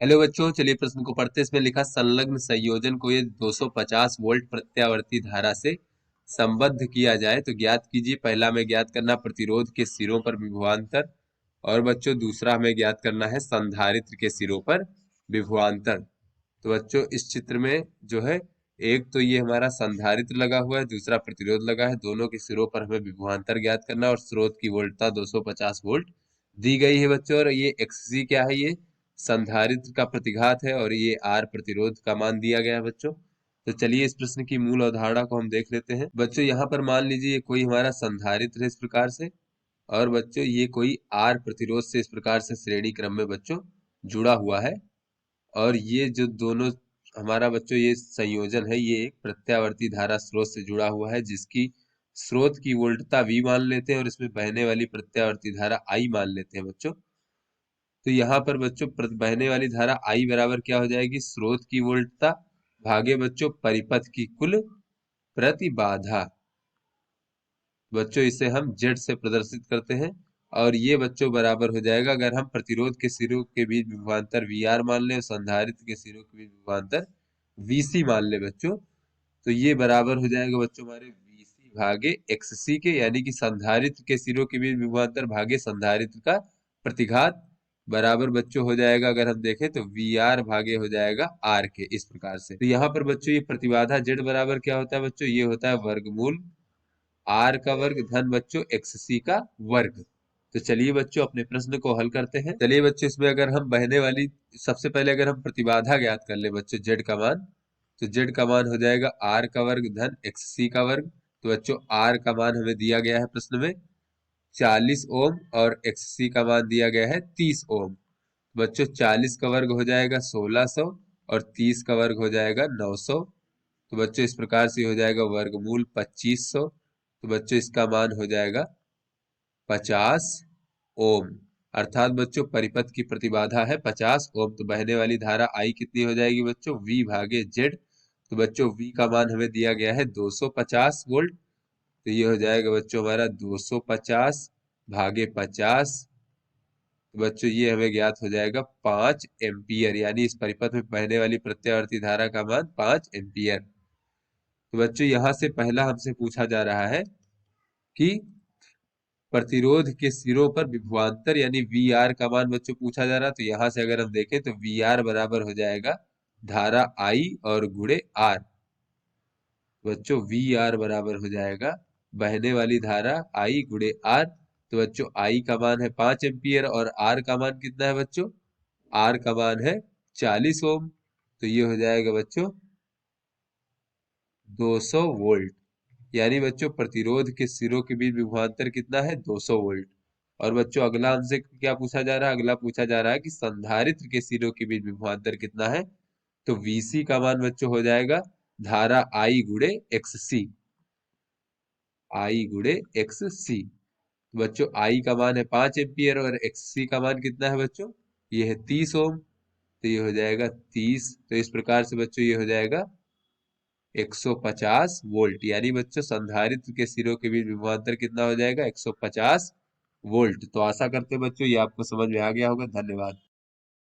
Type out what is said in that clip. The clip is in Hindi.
हेलो बच्चों, चलिए प्रश्न को पढ़ते हैं। इसमें लिखा संलग्न संयोजन को ये 250 वोल्ट प्रत्यावर्ती धारा से संबद्ध किया जाए तो ज्ञात कीजिए। पहला हमें ज्ञात करना प्रतिरोध के सिरों पर विभवांतर, और बच्चों दूसरा हमें ज्ञात करना है संधारित्र के सिरों पर विभवांतर। तो बच्चों इस चित्र में जो है, एक तो ये हमारा संधारित्र लगा हुआ है, दूसरा प्रतिरोध लगा है। दोनों के सिरों पर हमें विभवांतर ज्ञात करना है और स्रोत की वोल्टता 250 वोल्ट दी गई है बच्चों। और ये एक्ससी क्या है, ये संधारित्र का प्रतिघात है, और ये आर प्रतिरोध का मान दिया गया है बच्चों। तो चलिए इस प्रश्न की मूल अवधारणा को हम देख लेते हैं बच्चों। यहाँ पर मान लीजिए ये कोई हमारा संधारित्र है इस प्रकार से, और बच्चों ये कोई आर प्रतिरोध से इस प्रकार से श्रेणी क्रम में बच्चों जुड़ा हुआ है। और ये जो दोनों हमारा बच्चों ये संयोजन है, ये एक प्रत्यावर्ती धारा स्रोत से जुड़ा हुआ है, जिसकी स्रोत की वोल्टता V मान लेते हैं और इसमें बहने वाली प्रत्यावर्ती धारा I मान लेते हैं बच्चों। तो यहाँ पर बच्चों बहने वाली धारा I बराबर क्या हो जाएगी, स्रोत की वोल्टता भागे बच्चों परिपथ की कुल प्रतिबाधा। बच्चों इसे हम Z से प्रदर्शित करते हैं, और ये बच्चों बराबर हो जाएगा, अगर हम प्रतिरोध के सिरों के बीच विभवांतर VR मान लें और संधारित्र के सिरों के बीच विभवांतर VC मान लें बच्चों, तो ये बराबर हो जाएगा बच्चों हमारे VC भागे XC के, यानी कि संधारित्र के सिरों के बीच विभवांतर भागे संधारित्र का प्रतिघात बराबर बच्चों हो जाएगा, अगर हम देखें तो VR भागे हो जाएगा R के, इस प्रकार से। तो यहाँ पर बच्चों ये प्रतिबाधा Z बराबर क्या होता है बच्चों, ये होता है वर्गमूल R का वर्ग धन बच्चों XC का वर्ग। तो चलिए बच्चों अपने प्रश्न को हल करते हैं। चलिए बच्चों इसमें अगर हम बहने वाली, सबसे पहले अगर हम प्रतिबाधा ज्ञात कर ले बच्चों Z का मान, तो Z का मान हो जाएगा R का वर्ग धन XC का वर्ग। तो बच्चों R का मान हमें दिया गया है प्रश्न में 40 ओम, और XC का मान दिया गया है 30 ओम। बच्चों 40 का वर्ग हो जाएगा 1600, और 30 का वर्ग हो जाएगा 900। तो बच्चों इस प्रकार से हो जाएगा वर्गमूल 2500। तो बच्चों इसका मान हो जाएगा 50 ओम। अर्थात बच्चों परिपथ की प्रतिबाधा है 50 ओम। तो बहने वाली धारा I कितनी हो जाएगी बच्चों, V भागे Z। तो बच्चों V का मान हमें दिया गया है 250 वोल्ट। तो ये हो जाएगा बच्चों हमारा 250 भागे 50। तो बच्चों ये हमें ज्ञात हो जाएगा 5 एम्पियर, यानी इस परिपथ में बहने वाली प्रत्यावर्ती धारा का मान 5 एम्पियर। तो बच्चों यहाँ से पहला हमसे पूछा जा रहा है कि प्रतिरोध के सिरों पर विभवांतर यानी VR का मान बच्चों पूछा जा रहा है। तो यहाँ से अगर हम देखें तो VR बराबर हो जाएगा धारा I और गुणे R। बच्चों VR बराबर हो जाएगा बहने वाली धारा I गुणे R। तो बच्चों I का मान है 5 एम्पियर और R का मान कितना है बच्चों, R का मान है 40 ओम। तो ये हो जाएगा बच्चों 200 वोल्ट, यानी बच्चों प्रतिरोध के सिरों के बीच विभवांतर कितना है 200 वोल्ट। और बच्चों अगला हमसे क्या पूछा जा रहा है, अगला पूछा जा रहा है कि संधारित्र के सिरों के बीच विभवांतर कितना है। तो VC का मान बच्चों हो जाएगा धारा I गुणे XC, I गुणे XC। बच्चों I का मान है 5 एम्पियर और XC का मान कितना है बच्चों, ये है 30 ओम। तो ये हो जाएगा 30। तो इस प्रकार से बच्चों ये हो जाएगा 150 वोल्ट, यानी बच्चों संधारित्र के सिरों के बीच विभवांतर कितना हो जाएगा 150 वोल्ट। तो आशा करते हैं बच्चों ये आपको समझ में आ गया होगा। धन्यवाद।